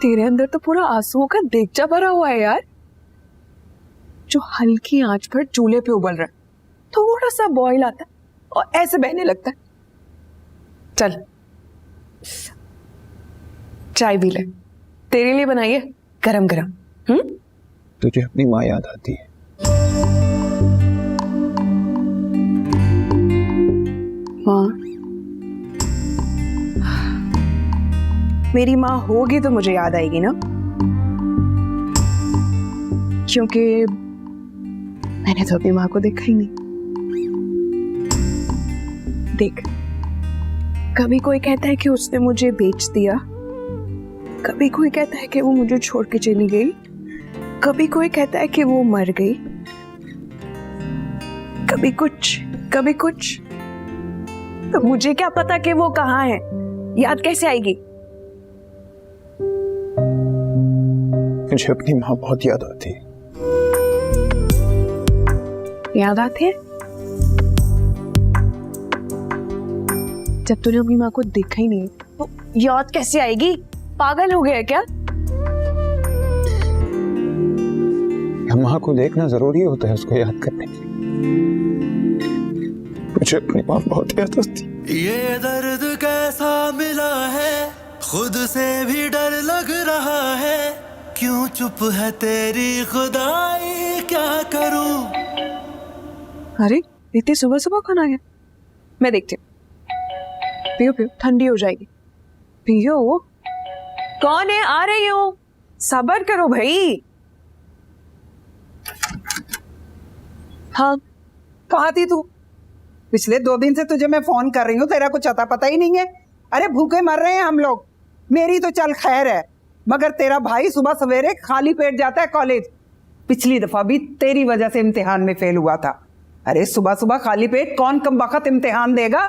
तेरे अंदर तो पूरा आंसुओं का देगचा भरा हुआ है यार, जो हल्की आंच पर चूल्हे पे उबल रहा है, थोड़ा सा बॉईल आता है और ऐसे बहने लगता है। चल चाय पी ले, तेरे लिए बनाई है गरम गरम। तुझे अपनी माँ याद आती है? माँ, मेरी माँ होगी तो मुझे याद आएगी ना, क्योंकि मैंने तो अपनी माँ को देखा ही नहीं। देख, कभी कोई कहता है कि उसने मुझे बेच दिया, कभी कोई कहता है कि वो मुझे छोड़ के चली गई, कभी कोई कहता है कि वो मर गई, कभी कुछ कभी कुछ। तो मुझे क्या पता कि वो कहाँ है, याद कैसे आएगी? मुझे अपनी माँ बहुत याद आती है। याद आती है? जब तूने अपनी माँ को देखा ही नहीं तो याद कैसे आएगी? पागल हो गया क्या? माँ को देखना जरूरी होता है उसको याद करने के लिए। मुझे अपनी माँ बहुत याद आती है। ये दर्द कैसा मिला है, खुद से भी डर लग रहा है, क्यों चुप है तेरी खुदाई, क्या करूं? अरे इतनी सुबह सुबह कौन आ गया? मैं देखती हूँ। पियो पियो, ठंडी हो जाएगी। पियो। कौन है? आ रही हो, सब्र करो भाई। हाँ, कहाँ थी तू? पिछले 2 दिन से तुझे मैं फोन कर रही हूँ, तेरा कुछ अता पता ही नहीं है। अरे भूखे मर रहे हैं हम लोग। मेरी तो चल खैर है, मगर तेरा भाई सुबह सवेरे खाली पेट जाता है कॉलेज। पिछली दफा भी तेरी वजह से इम्तिहान में फेल हुआ था। अरे सुबह सुबह खाली पेट कौन कम वक्त इम्तिहान देगा?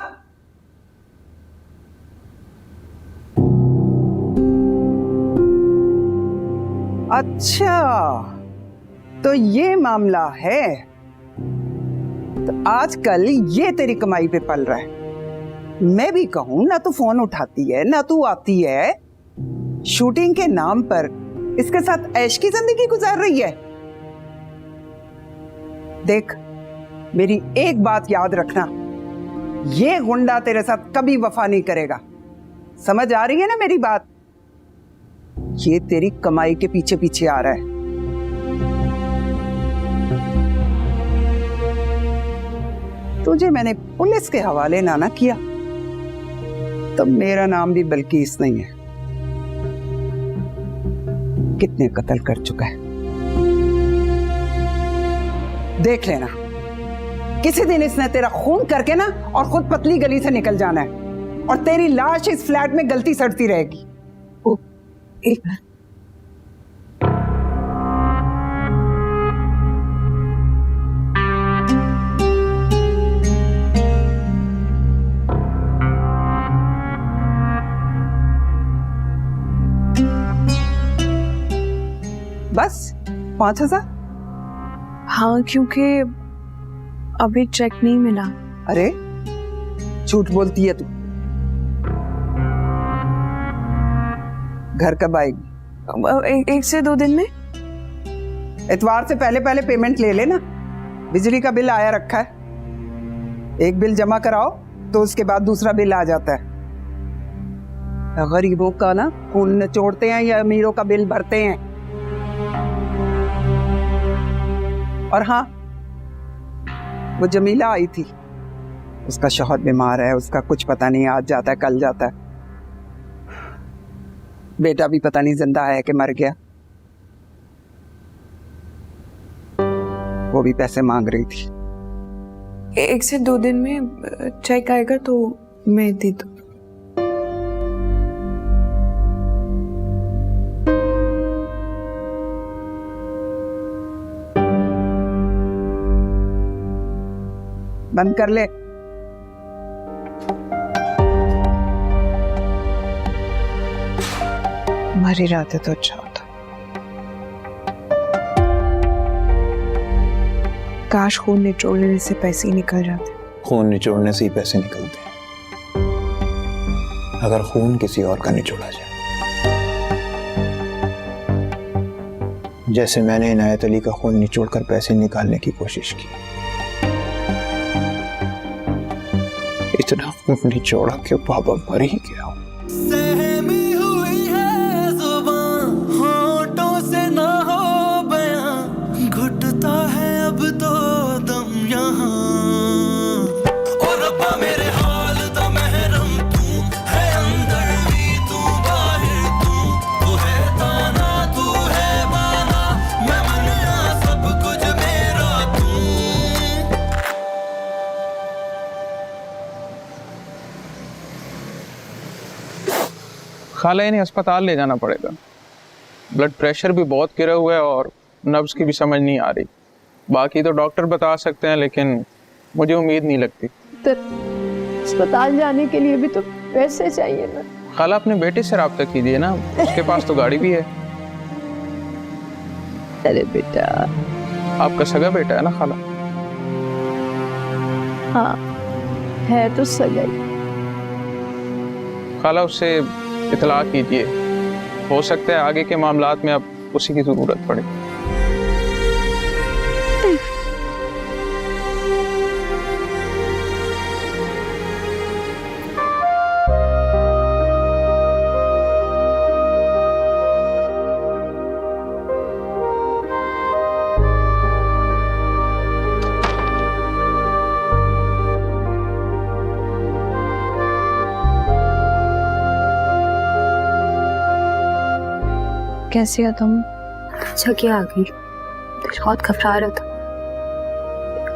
अच्छा, तो ये मामला है। तो आजकल ये तेरी कमाई पे पल रहा है। मैं भी कहूं ना, तू फोन उठाती है ना तू आती है। शूटिंग के नाम पर इसके साथ ऐश की जिंदगी गुजार रही है। देख, मेरी एक बात याद रखना, ये गुंडा तेरे साथ कभी वफा नहीं करेगा। समझ आ रही है ना मेरी बात? ये तेरी कमाई के पीछे पीछे आ रहा है। तुझे मैंने पुलिस के हवाले ना किया तब मेरा नाम भी बल्कीस नहीं है। कितने कत्ल कर चुका है देख लेना। किसी दिन इसने तेरा खून करके ना और खुद पतली गली से निकल जाना है, और तेरी लाश इस फ्लैट में गलती सड़ती रहेगी। एक बस 5,000? हाँ, क्योंकि अभी चेक नहीं मिला। अरे झूठ बोलती है तू। घर कब आएगी? 1 से 2 दिन में। इतवार से पहले पहले पेमेंट ले लेना। बिजली का बिल आया रखा है, एक बिल जमा कराओ तो उसके बाद दूसरा बिल आ जाता है। गरीबों का ना खून निचोड़ते हैं या अमीरों का बिल भरते हैं। और हाँ, वो जमीला आई थी, उसका शौहर बीमार है, उसका कुछ पता नहीं, आज जाता है कल जाता है। बेटा भी पता नहीं जिंदा है कि मर गया। वो भी पैसे मांग रही थी। 1 से 2 दिन में चेक आएगा तो मैं दे दूँ। बंद कर ले। मरी रहते तो अच्छा होता। काश खून निचोड़ने से पैसे ही निकल जाते। खून निचोड़ने से ही पैसे निकलते हैं, अगर खून किसी और का निचोड़ा जाए। जैसे मैंने इनायत अली का खून निचोड़कर पैसे निकालने की कोशिश की। इतना खून निचोड़ा कि बाबा मर ही गया। सहमी हुई है जुबान, होठों से ना हो बयां, घुटता है अब तो दम यहाँ। और रब्बा मेरे हाल दा महरम तू है, अंदर भी तू बाहर तू है ताना तू है बाना, मैं मनिया सब कुछ मेरा तू। खाला इन्हें अस्पताल ले जाना पड़ेगा। ब्लड प्रेशर भी बहुत गिरा हुआ है और नब्ज की भी समझ नहीं आ रही। बाकी तो डॉक्टर बता सकते हैं, लेकिन मुझे उम्मीद नहीं लगती। तो अस्पताल जाने के लिए भी तो पैसे चाहिए ना। खाला अपने बेटे से रब्ता कीजिए ना, उसके पास तो गाड़ी भी है। अरे बेटा, आपका सगा बेटा है ना खाला? हाँ है तो सगाई। खाला उससे इतला कीजिए, हो सकता है आगे के मामलात में अब उसी की जरूरत पड़े। कैसी हो तुम? अच्छा क्या आ गई? बहुत घबरा रहा था,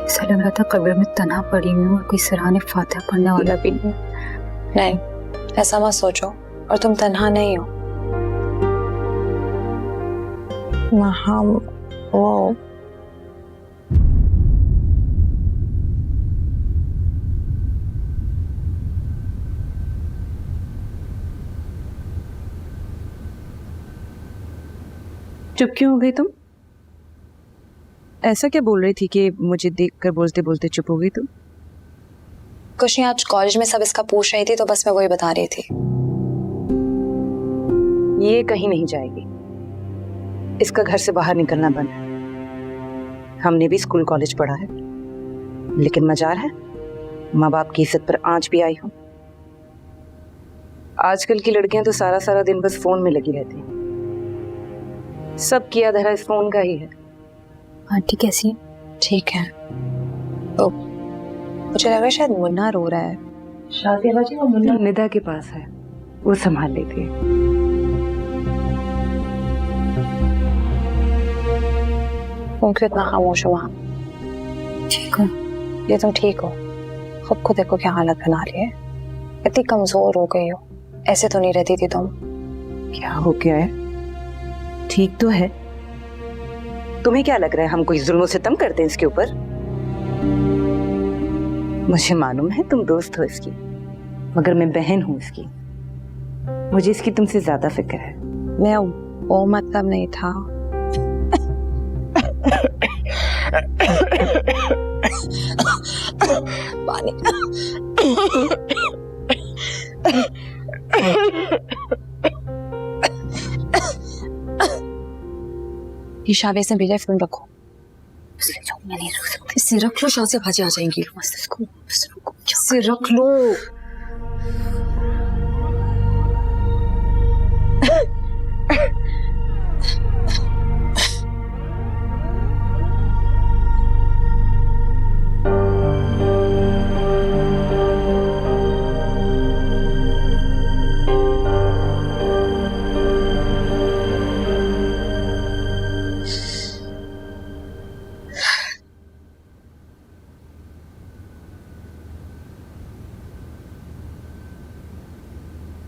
ऐसा लग रहा था कब्र में तन्हा पड़ी हूँ और कोई सराहने फातिहा पढ़ने वाला भी नहीं। नहीं, ऐसा मत सोचो, और तुम तन्हा नहीं हो। वहाँ वो चुप क्यों हो गई तुम? ऐसा क्या बोल रही थी कि मुझे देखकर बोलते बोलते चुप हो गई तुम? कुछ नहीं, आज कॉलेज में सब इसका पूछ रही थी तो बस मैं वही बता रही थी। ये कहीं नहीं जाएगी, इसका घर से बाहर निकलना बंद है। हमने भी स्कूल कॉलेज पढ़ा है, लेकिन मजार है माँ बाप की इज्जत पर आंच भी आई हो। आजकल की लड़कियां तो सारा सारा दिन बस फोन में लगी रहती हैं। सब किया धरा इस फोन का ही है। आंटी कैसी है? ठीक है। तो मुझे लग रहा है शायद मुन्ना रो रहा है। शादी बाजी वो मुन्ना निदा के पास है, वो संभाल लेती है। तुम क्यों इतना खामोश हो वहाँ? ठीक हो? ये तुम ठीक हो? खुद को देखो क्या हालत बना रही है, इतनी कमजोर हो गई हो। ऐसे तो नहीं रहती थी तुम। क्या हो गया है? ठीक तो है। तुम्हें क्या लग रहा है हम कोई जुल्म सितम करते हैं इसके ऊपर? मुझे मालूम है तुम दोस्त हो इसकी, मगर मैं बहन हूं इसकी। मुझे इसकी तुमसे ज्यादा फिक्र है। मैं वो मतलब नहीं था। पानी। ये शावेज ने भेजा, फोन रखो। मैं नहीं रख सकती। इससे रख लो, शाह से भाजी आ जाएंगी। इससे रख लो।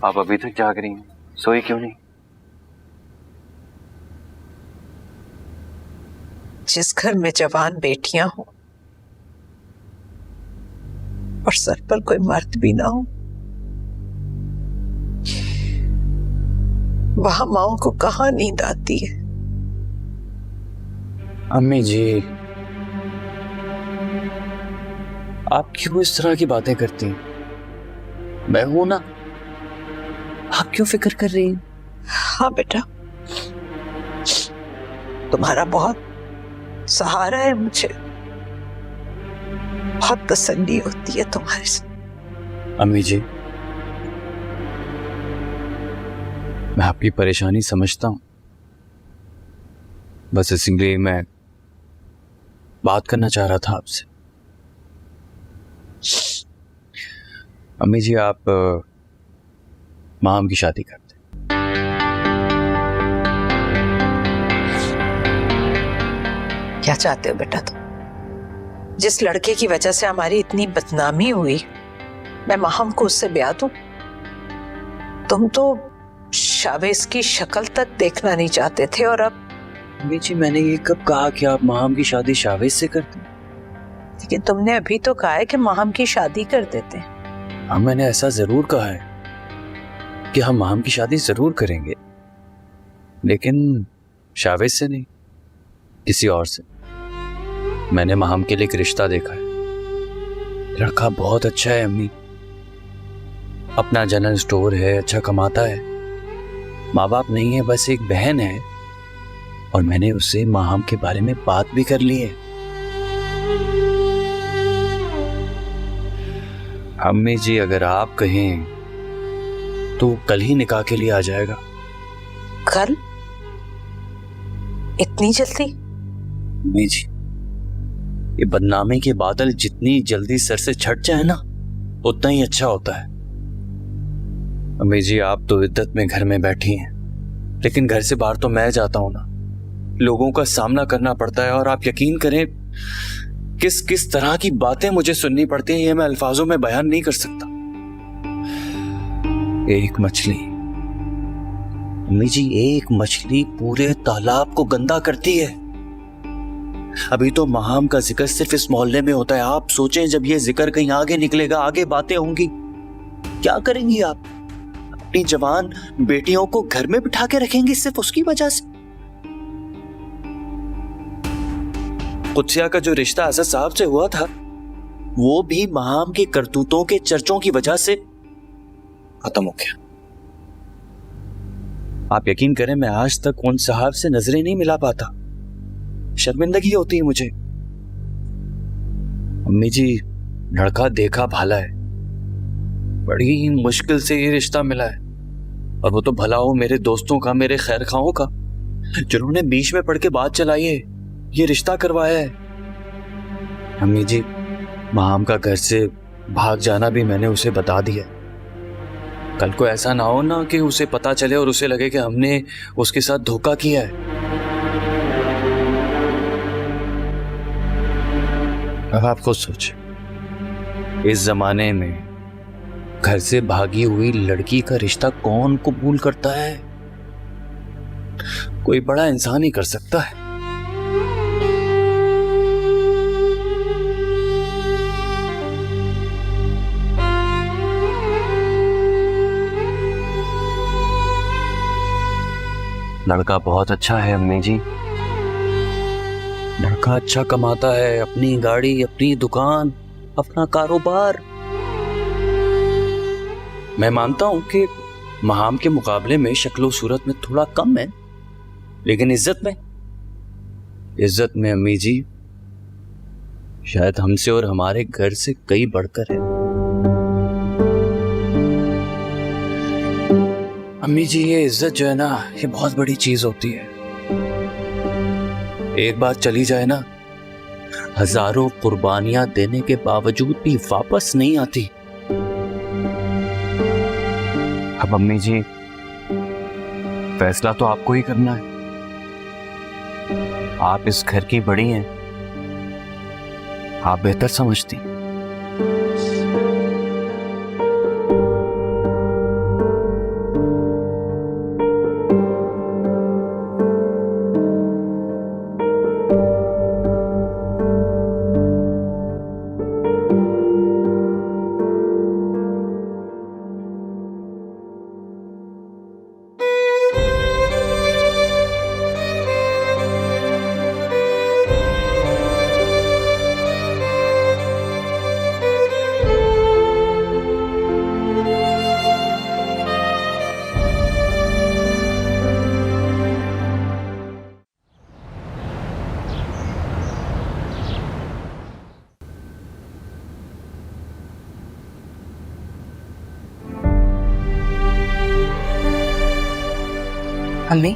आप अभी तक जाग रही हैं, सोई क्यों नहीं? जिस घर में जवान बेटियां हो और सर पर कोई मर्द भी ना हो, वहां माओ को कहाँ नींद आती है? अम्मी जी, आप क्यों इस तरह की बातें करती हैं? मैं हूं ना, आप क्यों फिक्र कर रही हैं? हाँ बेटा, तुम्हारा बहुत सहारा है मुझे, बहुत तसल्ली होती है तुम्हारे से। अम्मी जी, मैं आपकी परेशानी समझता हूं, बस इसलिए मैं बात करना चाह रहा था आपसे। अम्मी जी, आप माम की शादी करते। क्या चाहते हो बेटा तुम? जिस लड़के की वजह से हमारी इतनी बदनामी हुई, मैं माहम को उससे ब्याह दूं? तुम तो शावेज की शक्ल तक देखना नहीं चाहते थे, और अब। अम्मी जी, मैंने ये कब कहा कि आप माम की शादी शावेज से करते? लेकिन तुमने अभी तो कहा है कि माहम की शादी कर देते। हाँ, मैंने ऐसा जरूर कहा है कि हम माम की शादी जरूर करेंगे, लेकिन शावेज से नहीं, किसी और से। मैंने माम के लिए एक रिश्ता देखा है, लड़का बहुत अच्छा है अम्मी, अपना जनरल स्टोर है, अच्छा कमाता है, माँ बाप नहीं है, बस एक बहन है, और मैंने उससे माहम के बारे में बात भी कर ली है। अम्मी जी, अगर आप कहें तो कल ही निकाह के लिए आ जाएगा। कल? इतनी जल्दी? अम्मी जी, ये बदनामी के बादल जितनी जल्दी सर से छट जाए ना, उतना ही अच्छा होता है। अम्मी जी, आप तो इद्दत में घर में बैठी हैं, लेकिन घर से बाहर तो मैं जाता हूं ना, लोगों का सामना करना पड़ता है, और आप यकीन करें किस किस तरह की बातें मुझे सुननी पड़ती हैं, ये मैं अल्फाजों में बयान नहीं कर सकता। एक मछली, अम्मी जी, एक मछली पूरे तालाब को गंदा करती है। अभी तो माहम का जिक्र सिर्फ इस मोहल्ले में होता है, आप सोचें जब ये जिक्र कहीं आगे निकलेगा, आगे बातें होंगी, क्या करेंगी आप? अपनी जवान बेटियों को घर में बिठा के रखेंगी सिर्फ उसकी वजह से? कुत्सिया का जो रिश्ता असद साहब से हुआ था, वो भी माहम के करतूतों के चर्चों की वजह से खत्म हो गया। आप यकीन करें, मैं आज तक उन साहब से नजरें नहीं मिला पाता, शर्मिंदगी होती है मुझे। अम्मी जी, लड़का देखा भाला है, बड़ी मुश्किल से ये रिश्ता मिला है, और वो तो भला हो मेरे दोस्तों का, मेरे खैर खाओं का, जिन्होंने बीच में पड़ के बात चलाई है, ये रिश्ता करवाया है। अम्मी जी, माम का घर से भाग जाना भी मैंने उसे बता दिया। कल को ऐसा ना हो ना कि उसे पता चले और उसे लगे कि हमने उसके साथ धोखा किया है। अब आप खुद सोचें, इस जमाने में घर से भागी हुई लड़की का रिश्ता कौन कबूल करता है? कोई बड़ा इंसान ही कर सकता है। लड़का बहुत अच्छा है अम्मी जी, लड़का अच्छा कमाता है, अपनी गाड़ी, अपनी दुकान, अपना कारोबार। मैं मानता हूं कि महाम के मुकाबले में शक्लो सूरत में थोड़ा कम है, लेकिन इज्जत में अम्मी जी शायद हमसे और हमारे घर से कई बढ़कर है। अम्मी जी, ये इज्जत जो है ना, ये बहुत बड़ी चीज होती है। एक बार चली जाए ना, हजारों कुर्बानियां देने के बावजूद भी वापस नहीं आती। अब अम्मी जी, फैसला तो आपको ही करना है। आप इस घर की बड़ी हैं, आप बेहतर समझती। अम्मी,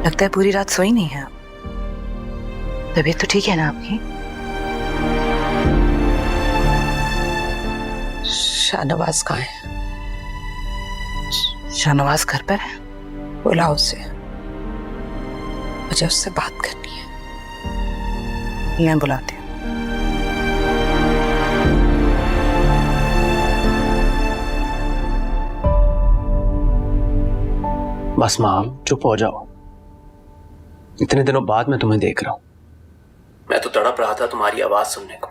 लगता है पूरी रात सोई नहीं है आप। तबीयत तो ठीक है ना आपकी? शाहनवाज कहाँ है? शाहनवाज घर पर है। बुलाओ उसे, मुझे उससे बात करनी है। मैं बुलाती हूँ। बस माम, चुप हो जाओ। इतने दिनों बाद मैं तुम्हें देख रहा हूं। मैं तो तड़प रहा था तुम्हारी आवाज सुनने को,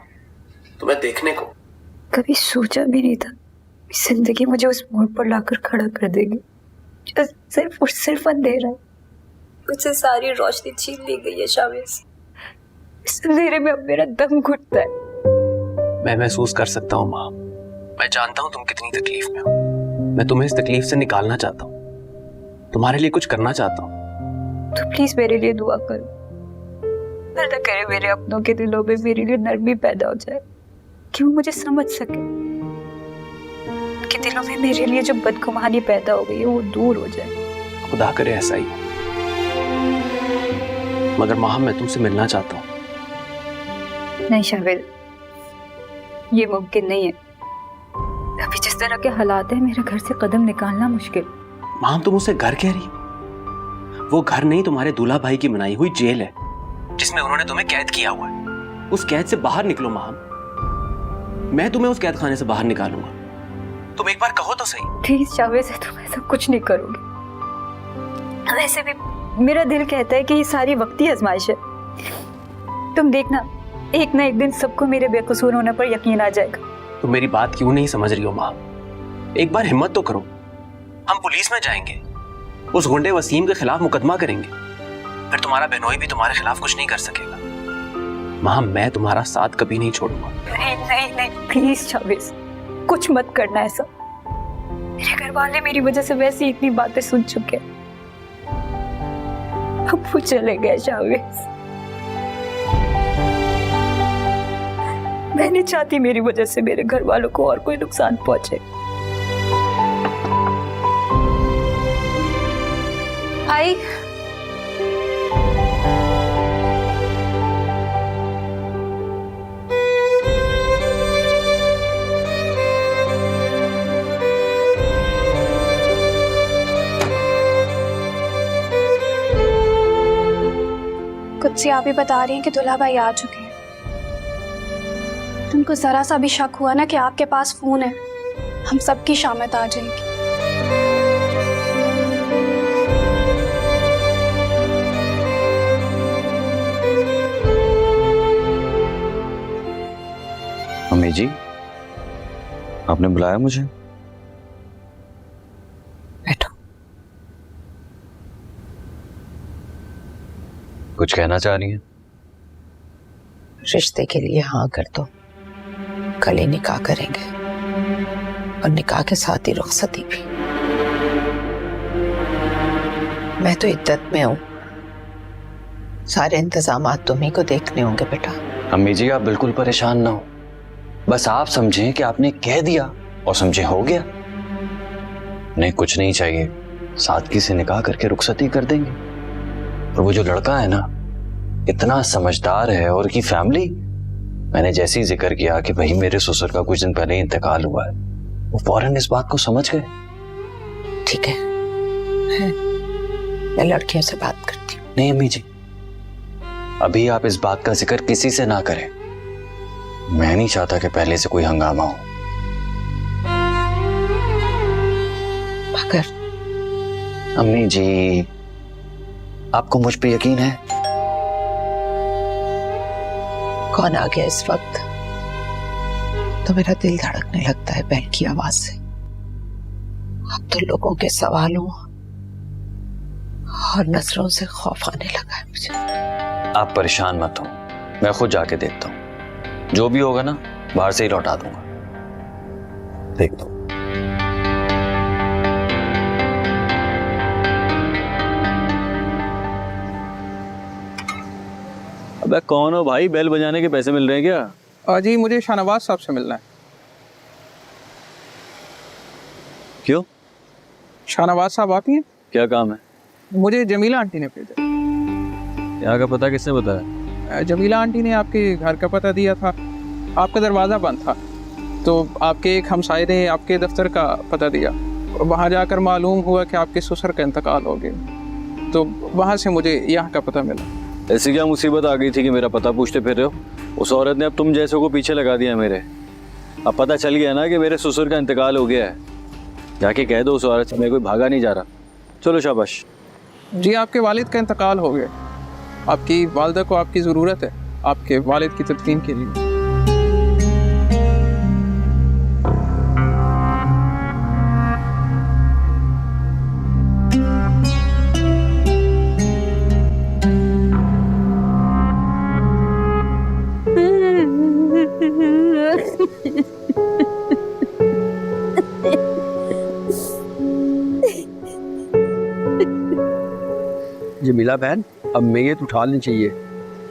तुम्हें देखने को। कभी सोचा भी नहीं था जिंदगी मुझे उस मोड़ पर लाकर खड़ा कर देगी जो सिर्फ और सिर्फ अंधेरा है। मुझसे सारी रोशनी छीन ली गई है शावेज। इस अंधेरे में अब मेरा दम घुटता है। मैं महसूस कर सकता हूँ माँ। मैं जानता हूँ तुम कितनी तकलीफ में हो। मैं तुम्हें इस तकलीफ से निकालना चाहता हूँ, तुम्हारे लिए कुछ करना चाहता हूँ। तो प्लीज मेरे लिए दुआ करो। अल्लाह करे मेरे अपनों के दिलों में मेरे लिए नरमी पैदा हो जाए कि वो मुझे समझ सके। उनके दिलों में मेरे लिए जो बदगुमानी पैदा हो गई है वो दूर हो जाए। खुदा करे ऐसा ही। मगर माँ, मैं तुमसे मिलना चाहता हूँ। नहीं शावेद, ये मुमकिन नहीं है। अभी जिस तरह के हालात हैं मेरे घर से कदम निकालना मुश्किल। माँ, तुम उसे घर कह रही हो? वो घर नहीं, तुम्हारे दूल्हा भाई की बनाई हुई जेल है जिसमें उन्होंने तुम्हें कैद किया हुआ है। उस कैद से बाहर निकलो माँ। मैं तुम्हें उस कैद खाने से बाहर निकालूंगा। तुम एक बार कहो तो सही। प्लीज शावेद, तुम ऐसा कुछ नहीं करोगे। वैसे भी मेरा दिल कहता है कि ये सारी वक्ती आजमाइश है। तुम देखना, एक ना एक दिन सबको मेरे बेकसूर होने पर यकीन आ जाएगा। तुम मेरी बात क्यों नहीं समझ रही हो माँ? एक बार हिम्मत तो करो। हम पुलिस में जाएंगे, उस गुंडे वसीम के खिलाफ मुकदमा करेंगे। फिर तुम्हारा बहनोई भी तुम्हारे खिलाफ कुछ नहीं कर सकेगा। माँ, मैं तुम्हारा साथ कभी नहीं छोड़ूंगा। नहीं नहीं नहीं, प्लीज शावेज, कुछ मत करना ऐसा। मेरे घर वाले मेरी वजह से वैसी इतनी बातें सुन चुके हैं। अब वो चले गए शावेज। मैं नहीं चाहती मेरी वजह से मेरे घर वालों को और कोई नुकसान पहुंचे। आई कुछ आप ही बता रही हैं कि दूल्हा भाई आ चुके हैं। तुमको जरा सा भी शक हुआ ना कि आपके पास फोन है, हम सबकी शामत आ जाएगी। अम्मी जी, आपने बुलाया मुझे? बैठो। कुछ कहना चाह रही हैं? रिश्ते के लिए हाँ कर दो, कल ही निकाह करेंगे और निकाह के साथ ही रुखसती भी। मैं तो इद्दत में हूँ, सारे इंतजामात तुम्ही को देखने होंगे बेटा। अम्मी जी, आप बिल्कुल परेशान ना हो। बस आप समझें कि आपने कह दिया और समझे हो गया। नहीं, कुछ नहीं चाहिए, सादगी से निकाह करके रुखसती कर देंगे। और वो जो लड़का है ना, इतना समझदार है, और की फैमिली, मैंने जैसे ही जिक्र किया कि भाई मेरे ससुर का कुछ दिन पहले ही इंतकाल हुआ है, वो फौरन इस बात को समझ गए। ठीक है, मैं लड़कियों से बात करती हूँ। नहीं अम्मी जी, अभी आप इस बात का जिक्र किसी से ना करें। मैं नहीं चाहता कि पहले से कोई हंगामा हो। मगर अम्मी जी, आपको मुझ पे यकीन है? कौन आ गया इस वक्त? तो मेरा दिल धड़कने लगता है बहन की आवाज से। अब तो लोगों के सवालों और नजरों से खौफ आने लगा है मुझे। आप परेशान मत हो, मैं खुद जाके देखता हूँ। जो भी होगा ना, बाहर से ही लौटा दूंगा। देख दो। अबे कौन हो भाई? बेल बजाने के पैसे मिल रहे हैं क्या? जी मुझे शाहनवाज साहब से मिलना है। क्यों? शाहनवाज साहब आप ही हैं? क्या काम है? मुझे जमीला आंटी ने भेजा। यहाँ का पता किसने बताया? जमीला आंटी ने आपके घर का पता दिया था, आपका दरवाज़ा बंद था तो आपके एक हमसाये ने आपके दफ्तर का पता दिया। वहाँ जाकर मालूम हुआ कि आपके ससुर का इंतकाल हो गया, तो वहाँ से मुझे यहाँ का पता मिला। ऐसी क्या मुसीबत आ गई थी कि मेरा पता पूछते फिर रहे हो? उस औरत ने अब तुम जैसों को पीछे लगा दिया मेरे। अब पता चल गया ना कि मेरे ससुर का इंतकाल हो गया है। जाके कह दो उस औरत से मैं कोई भागा नहीं जा रहा। चलो शाबाश। जी आपके वालिद का इंतकाल हो गया, आपकी वालदा को आपकी ज़रूरत है आपके वालिद की तदफीन के लिए। जमीला बहन, अब मैयत उठा लेनी चाहिए,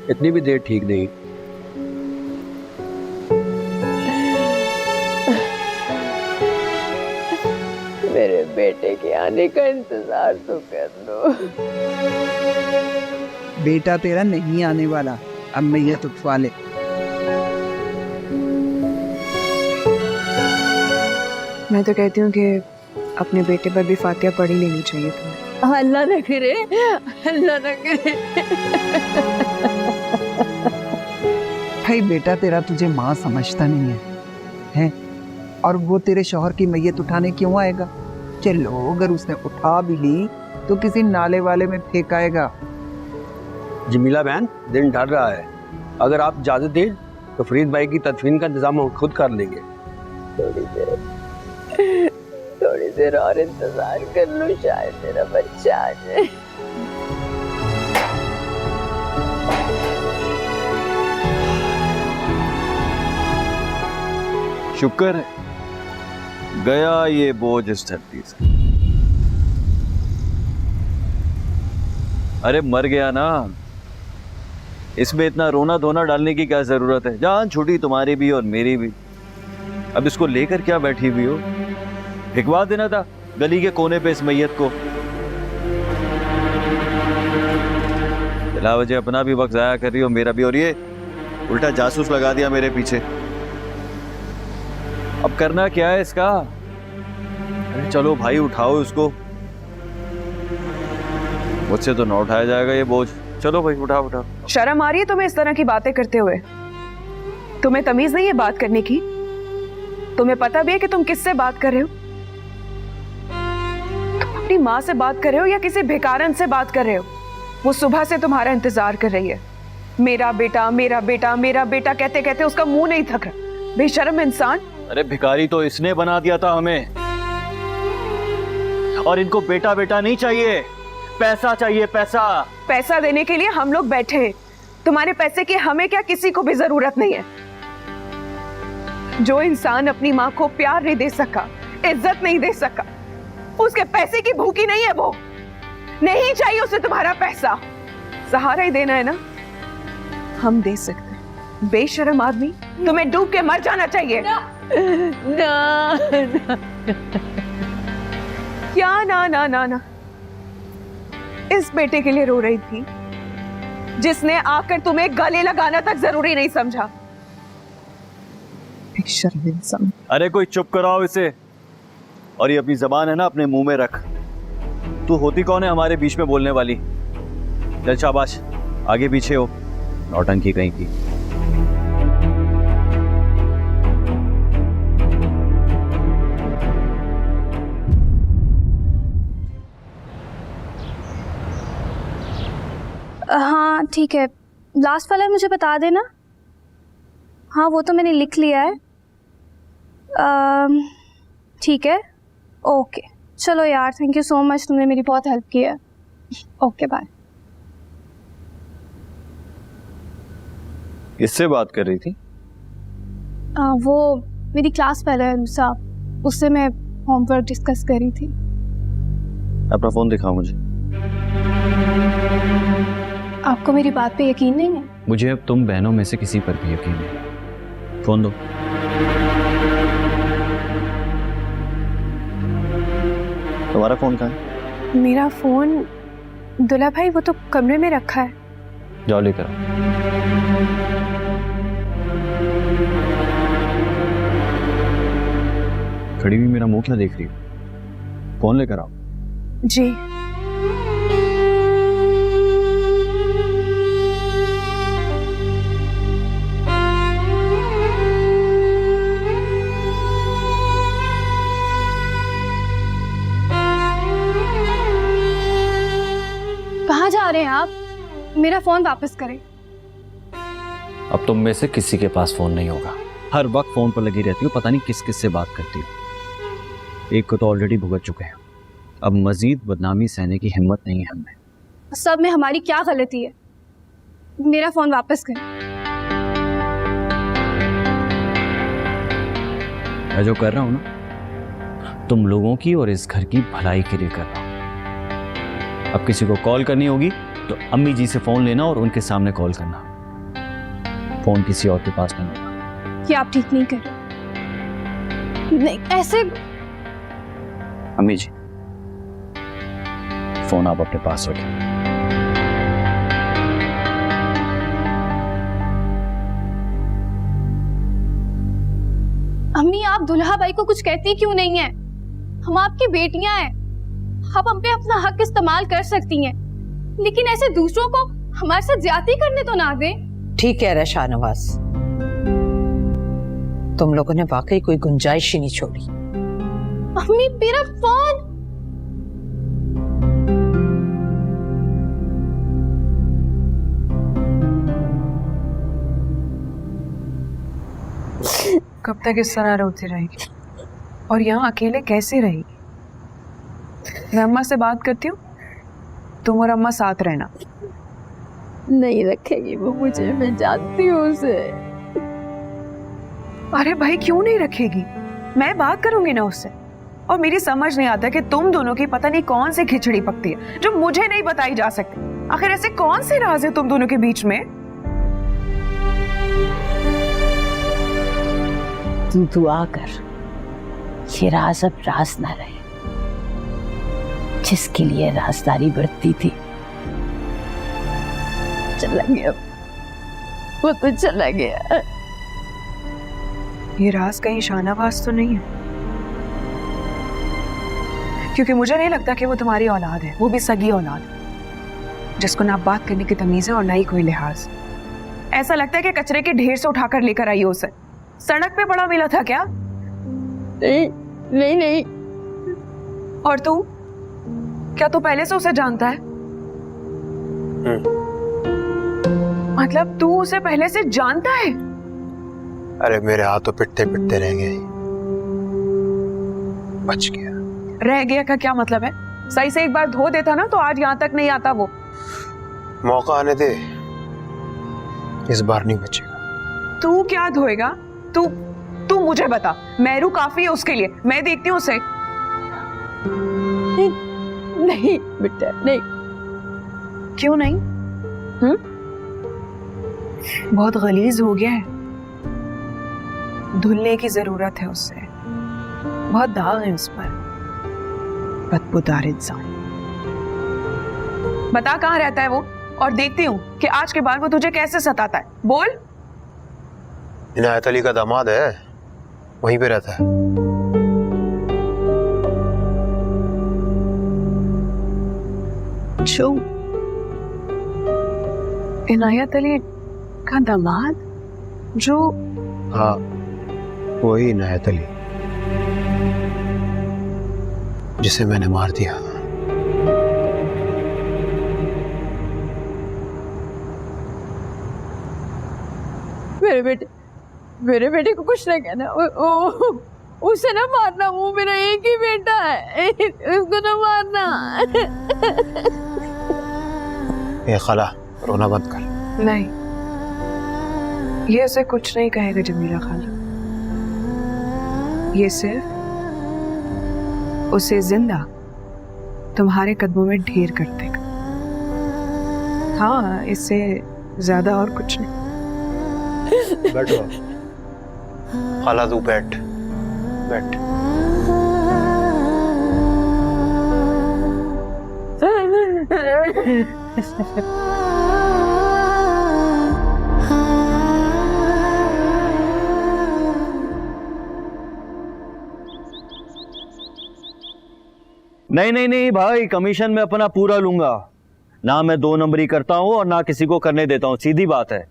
इतनी भी देर ठीक नहीं। मेरे बेटे के आने का इंतजार तो कर लो। बेटा तेरा नहीं आने वाला, अब मैयत उठवा ले। मैं तो कहती हूँ कि अपने बेटे पर भी फातिहा पढ़ ही लेनी चाहिए तुम्हें। अल्लाह न करे, अल्लाह न करे। भाई बेटा तेरा तुझे माँ समझता नहीं है, हैं? और वो तेरे शौहर की मैयत उठाने क्यों आएगा? चलो अगर उसने उठा भी ली तो किसी नाले वाले में फेंक आएगा। जमीला बहन, दिन ढल रहा है, अगर आप इजाजत दें तो फरीद भाई की तदफीन का इंतजाम हम खुद कर लेंगे। थोड़ी देर और इंतजार कर लो, शायद तेरा बच्चा आ जाए। शुक्र है गया ये बोझ इस धरती से। अरे मर गया ना, इसमें इतना रोना धोना डालने की क्या जरूरत है? जान छूटी तुम्हारी भी और मेरी भी। अब इसको लेकर क्या बैठी हुई हो? भिगवा देना था गली के कोने पे इस मैयत को। बिला वजह अपना भी वक्त जाया कर रही हो, मेरा भी, और ये उल्टा जासूस लगा दिया मेरे पीछे। अब करना क्या है इसका? अरे चलो भाई उठाओ इसको, मुझसे तो ना उठाया जाएगा ये बोझ। चलो भाई उठाओ उठाओ। शर्म आ रही है तुम्हें इस तरह की बातें करते हुए? तुम्हें तमीज नहीं है बात करने की? तुम्हें पता भी है कि तुम किससे बात कर रहे हो? तुम अपनी माँ से बात कर रहे हो या किसी भिखारन से बात कर रहे हो? वो सुबह से तुम्हारा इंतजार कर रही है। मेरा बेटा मेरा बेटा मेरा बेटा कहते कहते उसका मुंह नहीं थक रहा। बेशर्म इंसान। अरे भिखारी तो इसने बना दिया था हमें, और इनको बेटा बेटा नहीं चाहिए, पैसा चाहिए, पैसा। पैसा देने के लिए हम लोग बैठे हैं। तुम्हारे पैसे की हमें क्या, किसी को भी जरूरत नहीं है। जो इंसान अपनी माँ को प्यार नहीं दे सका, इज्जत नहीं दे सका, उसके पैसे की भूखी नहीं है वो। नहीं चाहिए उसे तुम्हारा पैसा। सहारा ही देना है ना, हम दे सकते हैं। बेशर्म आदमी, तुम्हें डूब के मर जाना चाहिए। ना, ना। क्या ना ना ना ना? इस बेटे के लिए रो रही थी जिसने आकर तुम्हें गले लगाना तक जरूरी नहीं समझा। बेशर्म इंसान। अरे कोई चुप कराओ इसे, और ये अपनी जबान है ना अपने मुंह में रख। तू होती कौन है हमारे बीच में बोलने वाली? चल शाबाश, आगे पीछे हो, नौटंकी कहीं की। हाँ ठीक है, लास्ट वाला मुझे बता देना। हाँ वो तो मैंने लिख लिया है। ठीक है, ओके। चलो यार, थैंक यू सो मच, तुमने मेरी बहुत हेल्प की है। Okay bye. किससे बात कर रही थी? वो मेरी क्लास फेलो है रूसा, उससे मैं होमवर्क डिस्कस कर रही थी। अपना फोन दिखाओ मुझे। आपको मेरी बात पे यकीन नहीं है? मुझे अब तुम बहनों में से किसी पर भी यकीन नहीं। फोन दो। तुम्हारा फोन कहाँ है? मेरा फोन दुल्हा भाई वो तो कमरे में रखा है। जाओ लेकर आओ। खड़ी हुई मेरा मुंह क्या देख रही हो? फोन लेकर आओ। जी। कहाँ जा रहे हैं आप? मेरा फोन वापस करें। अब तुम में से किसी के पास फोन नहीं होगा। हर वक्त फोन पर लगी रहती हो, पता नहीं किस किस से बात करती हो। एक को तो ऑलरेडी भुगत चुके हैं, अब मजीद बदनामी सहने की हिम्मत नहीं है हमें। सब में हमारी क्या गलती है? मेरा फोन वापस करें। मैं जो कर रहा हूं ना, तुम लोगों की और इस घर की भलाई के लिए कर रहा हूं। अब किसी को कॉल करनी होगी तो अम्मी जी से फोन लेना और उनके सामने कॉल करना। फोन किसी और के पास नहीं होगा। ये आप ठीक नहीं कर रहे। नहीं ऐसे। अम्मी जी, फोन आप अपने पास रखें। अम्मी, आप दुल्हा भाई को कुछ कहती क्यों नहीं है? हम आपकी बेटियां हैं, आप हम पे अपना हक इस्तेमाल कर सकती हैं, लेकिन ऐसे दूसरों को हमारे साथ ज्यादती करने तो ना दें। ठीक कह रहा शाहनवाज, तुम लोगों ने वाकई कोई गुंजाइश ही नहीं छोड़ी। अम्मी, मेरा फोन। कब तक इस तरह रोती रहेगी और यहाँ अकेले कैसे रहेगी? मैं अम्मा से बात करती हूँ, तुम और अम्मा साथ रहना। नहीं रखेगी वो मुझे, मैं जानती हूँ उसे। अरे भाई क्यों नहीं रखेगी? मैं बात करूंगी ना उससे। और मेरी समझ नहीं आता कि तुम दोनों की पता नहीं कौन सी खिचड़ी पकती है जो मुझे नहीं बताई जा सकती। आखिर ऐसे कौन से राज है तुम दोनों के बीच में? तू दुआ कर ये राज अब राज ना रहे। जिसके लिए राजदारी बरतती थी चला गया, वो तो चला गया। ये राज कहीं शाहनवाज तो नहीं है? क्योंकि मुझे नहीं लगता कि वो तुम्हारी औलाद है, वो भी सगी औलाद जिसको ना बात करने की तमीज है और ना ही कोई लिहाज। ऐसा लगता है कि कचरे के ढेर से उठाकर लेकर आई हो उसे। सड़क पे पड़ा मिला था क्या? नहीं नहीं नहीं। और तू, क्या तू पहले से उसे जानता है? मतलब तू उसे पहले से जानता है? अरे मेरे हाथ तो पिटते पिटते रह गए, बच गया। रह गया का क्या मतलब है? सही से एक बार धो देता ना तो आज यहाँ तक नहीं आता वो। मौका आने दे, इस बार नहीं बचेगा। तू क्या धोएगा? तू मुझे बता, मेहरू काफी है उसके लिए, मैं देखती हूँ उसे। नहीं बेटा नहीं। क्यों नहीं? बहुत गलीज हो गया है, धुलने की जरूरत है उससे। बहुत दाग है उस पर, बदबूदार इंसान। बता कहाँ रहता है वो, और देखती हूँ कि आज के बाद वो तुझे कैसे सताता है। बोल। इनायत अली का दामाद है, वहीं पे रहता है। जो इनायत अली का दामाद? जो हाँ, वही इनायत अली जिसे मैंने मार दिया। मेरे बेटे को कुछ ना कहना, उसे ना मारना, वो मेरा एक ही बेटा है, उसको ना मारना। ए खाला, रोना बंद कर। नहीं, ये उसे कुछ नहीं कहेगा जमीला खाला। ये सिर्फ उसे जिंदा तुम्हारे कदमों में ढेर कर देगा। हाँ, इससे ज्यादा और कुछ नहीं। बैठो खाला, तू बैठ बैठ। नहीं नहीं नहीं भाई, कमीशन मैं अपना पूरा लूंगा। ना मैं 2 नंबरी करता हूं और ना किसी को करने देता हूं, सीधी बात है।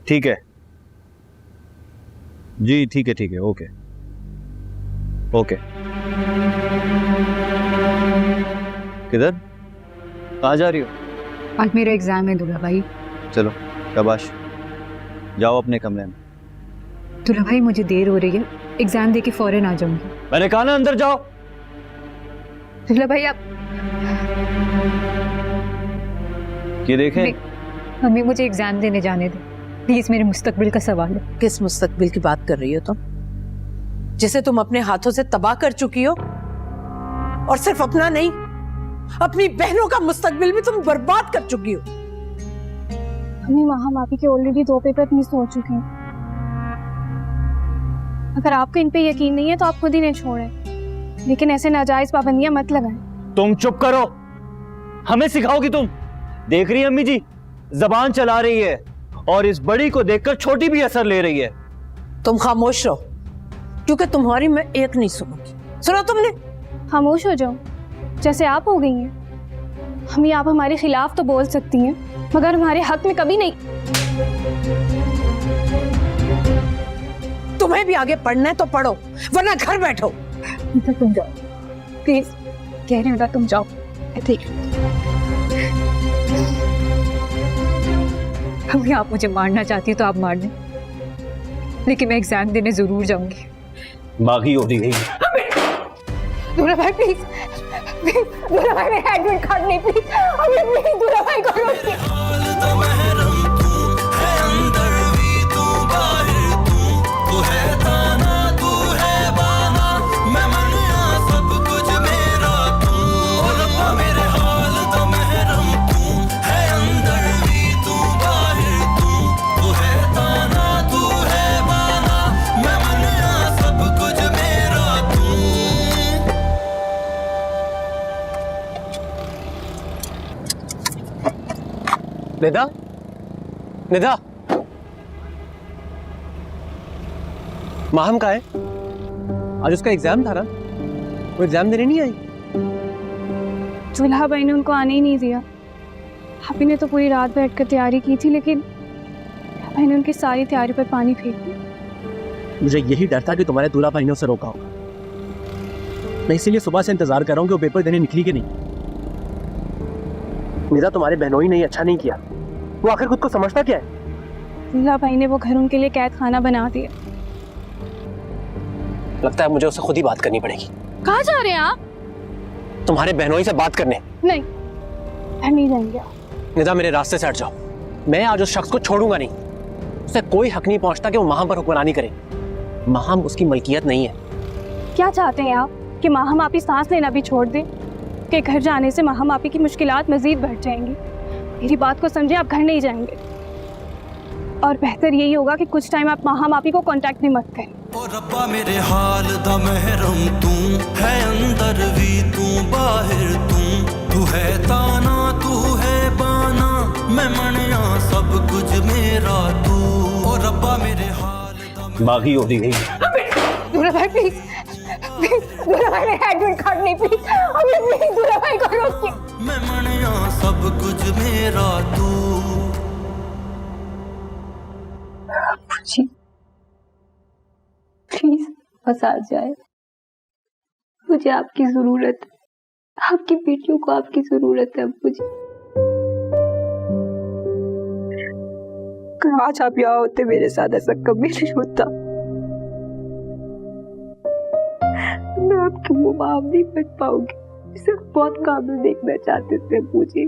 ठीक है जी, ठीक है, ओके ओके। किधर, कहाँ जा रही हो? आज मेरा एग्जाम है दूल्हा भाई। चलो शाबाश, जाओ अपने कमरे में। दूल्हा भाई मुझे देर हो रही है, एग्जाम दे के फौरन आ जाऊंगी। मैंने कहा ना अंदर जाओ। दूल्हा भाई आप ये देखें, मम्मी मुझे एग्जाम देने जाने दे प्लीज, मेरे मुस्तकबिल का सवाल है। किस मुस्तकबिल की बात कर रही हो तुम, जिसे तुम अपने हाथों से तबाह कर चुकी हो? और सिर्फ अपना नहीं, अपनी बहनों का मुस्तकबिल भी तुम बर्बाद कर चुकी हो। मम्मी वहां मापी के ऑलरेडी 2 पेपर मिस हो चुके हैं। अगर आपको इन पे यकीन नहीं है तो आप खुद ही नहीं छोड़े, लेकिन ऐसे नाजायज पाबंदियां मत लगाएं। तुम चुप करो, हमें सिखाओगी तुम? देख रही है अम्मी जी, जबान चला रही है और इस बड़ी को देखकर छोटी भी असर ले रही है। तुम खामोश रहो, क्योंकि तुम्हारी मैं एक नहीं सुनूंगी। सुना तुमने? खामोश हो जाओ, जैसे आप हो गई हैं। हमें आप हमारे खिलाफ तो बोल सकती हैं, मगर हमारे हक में कभी नहीं। तुम्हें भी आगे पढ़ना है तो पढ़ो, वरना घर बैठो। तुम जाओ प्लीज, कह रही हूँ तुम जाओ। ठीक अभी आप मुझे मारना चाहती हो तो आप मार लें, लेकिन मैं एग्जाम देने जरूर जाऊंगी। मागी हो गई। दूल्हा भाई प्लीज, दूल्हा भाई मेरा एडमिट कार्ड नहीं प्लीज, प्लीज दूल्हा भाई को रोक। निदा, निदा, माहम का है? आज उसका एग्जाम था ना, वो एग्जाम देने नहीं आई। दूल्हा भाई ने उनको आने ही नहीं दिया। भाभी ने तो पूरी रात बैठकर तैयारी की थी, लेकिन भाई ने उनकी सारी तैयारी पर पानी फेंक दिया। मुझे यही डर था कि तुम्हारे दूल्हा भाई ने उसे रोका होगा। मैं इसीलिए सुबह से इंतजार कर रहा हूँ कि वो पेपर देने निकली कि नहीं। निदा, तुम्हारे बहनों ही नहीं अच्छा नहीं किया, वो आखिर खुद को समझता क्या है? दूल्हा भाई ने वो घर उनके लिए कैद खाना बना दिया। लगता है मुझे उससे खुद ही बात करनी पड़ेगी। कहाँ जा रहे हैं आप? तुम्हारे बहनोई से बात करने। नहीं, हम नहीं जाएंगे आप। निदा, मेरे रास्ते से हट जाओ। मैं आज उस शख्स को छोड़ूंगा नहीं। उसे कोई हक नहीं पहुंचता कि वो माहम पर हुक्मरानी करे। माहम उसकी मलकियत नहीं है। क्या चाहते हैं आप कि माहम आपी सांस लेना भी छोड़ दें? कि घर जाने से माहम आपी की मुश्किलात मजीद बढ़ जाएंगी। मेरी बात को समझे, आप घर नहीं जाएंगे और बेहतर यही होगा कि कुछ टाइम आप माहम आपी को कांटेक्ट भी मत करें। ओ रब्बा मेरे हाल दा महरम तू है, अंदर भी तू बाहर तू है ताना तू है बाना, मैं मनिया सब कुछ मेरा तू। ओ रब्बा मेरे हाल दा मागी हो गई। दूल्हा भाई प्लीज, दूल्हा भाई मेरा एडमिट कार्ड नहीं प्लीज, प्लीज दूल्हा भाई को रोकिए। मैं मनिया सब कुछ मेरा तू। जी प्लीज बस आ जाए, मुझे आपकी जरूरत है, आपकी बेटियों को आपकी जरूरत है मुझे। काश आप यहाँ होते, मेरे साथ ऐसा कभी नहीं होता। मैं आपकी वो माँ नहीं बन पाऊंगी, सिर्फ बहुत काबिल देखना चाहते थे मुझे।